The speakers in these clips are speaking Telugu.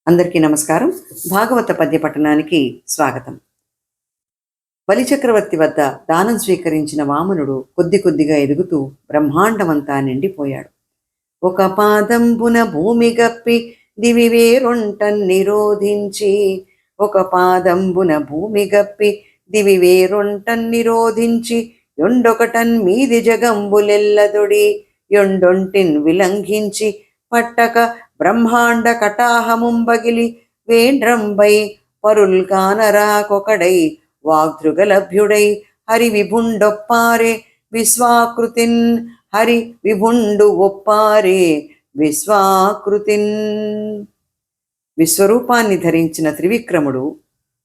అందరికీ నమస్కారం. భాగవత పద్య పఠనానికి స్వాగతం. బలిచక్రవర్తి వద్ద దానం స్వీకరించిన వామనుడు కొద్ది కొద్దిగా ఎదుగుతూ బ్రహ్మాండమంతా నిండిపోయాడు. ఒక పాదంబున భూమి గప్పి దివి వేరొంటన్ నిరోధించి, ఒక పాదంబున భూమి గప్పి దివి వేరొంటన్ నిరోధించి, యొండొకటన్ మీది జగంబులెల్లదొడి యొండొంటిన్ విలంఘించి, పట్టక బ్రహ్మాండ కటాహముంబగిలి వేండ్రంబై పరుల్గానరాకొకడై వాగ్దృగలభ్యుడై హరి విభుండొప్పారే విశ్వాకృతిన్, హరి విభుండు ఒప్పారే విశ్వాకృతిన్. విశ్వరూపాన్ని ధరించిన త్రివిక్రముడు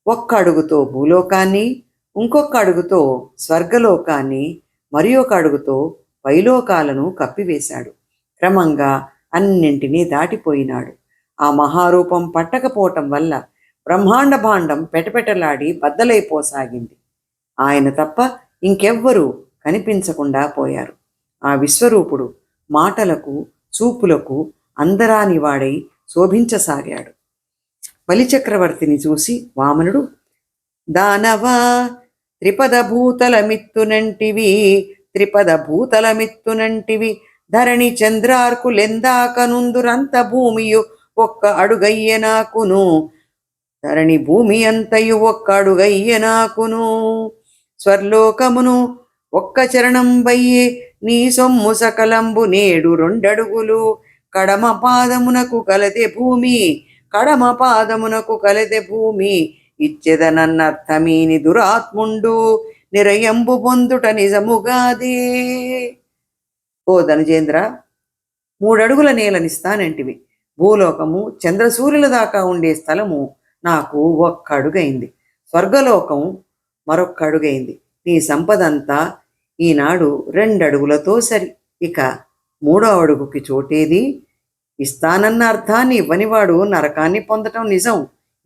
ఒక్క అడుగుతో భూలోకాన్ని, ఇంకొక అడుగుతో స్వర్గలోకాన్ని, మరి ఒక అడుగుతో పైలోకాలను కప్పివేశాడు. క్రమంగా అన్నింటినీ దాటిపోయినాడు. ఆ మహారూపం పట్టకపోవటం వల్ల బ్రహ్మాండ భాండం పెటపెటలాడి బద్దలైపోసాగింది. ఆయన తప్ప ఇంకెవ్వరూ కనిపించకుండా పోయారు. ఆ విశ్వరూపుడు మాటలకు చూపులకు అందరాని వాడై శోభించసాగాడు. బలిచక్రవర్తిని చూసి వామనుడు, దానవా త్రిపద భూతలమిత్తునంటివి, త్రిపద భూతలమిత్తునంటివి, ధరణి చంద్రార్కులెందాకనుందురంత భూమియు ఒక్క అడుగయ్యనాకును, ధరణి భూమి అంతయు ఒక్క అడుగయ్యనాకును, స్వర్లోకమును ఒక్క చరణం బయ్యే నీ సొమ్ము సకలంబు నేడు రెండడుగులు, కడమ పాదమునకు కలదే భూమి, కడమ పాదమునకు కలదే భూమి, ఇచ్చెదనన్నర్థమీని దురాత్ముండు నిరయంబు పొందుట నిజముగాదే. ఓ ధనుజేంద్ర, 3 అడుగుల నేలనిస్తానంటివి. భూలోకము చంద్రసూర్యుల దాకా ఉండే స్థలము నాకు ఒక్క అడుగైంది, స్వర్గలోకం మరొక్క అడుగైంది. నీ సంపదంతా ఈనాడు 2 అడుగులతో సరి. ఇక 3వ అడుగుకి చోటేది? ఇస్తానన్న అర్థాన్ని ఇవ్వనివాడు నరకాన్ని పొందటం నిజం.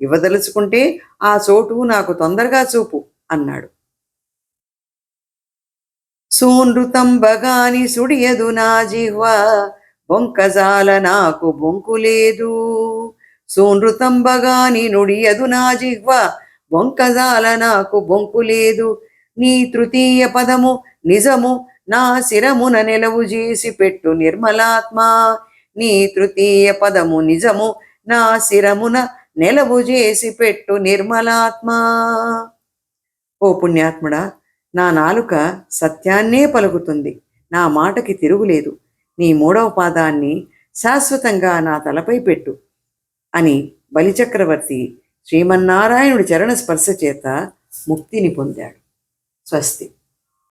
ఇవ్వదలుచుకుంటే ఆ చోటు నాకు తొందరగా చూపు అన్నాడు. సూనృతంబగాని సుడియదు నా జిహ్వ, బొంకజాల నాకు బొంకు లేదు. సూనృతంబగాని నుడియదు నా జిహ్వ, బొంకజాల నాకు బొంకు లేదు. నీ తృతీయ పదము నిజము నా శిరమున నెలవు చేసి పెట్టు నిర్మలాత్మ, నీ తృతీయ పదము నిజము నా శిరమున నెలవు చేసి పెట్టు నిర్మలాత్మ. ఓ పుణ్యాత్ముడా, నా నాలుక సత్యాన్నే పలుకుతుంది, నా మాటకి తిరుగులేదు. నీ 3వ పాదాన్ని శాశ్వతంగా నా తలపై పెట్టు అని బలిచక్రవర్తి శ్రీమన్నారాయణుడి చరణ స్పర్శ చేత ముక్తిని పొందాడు. స్వస్తి.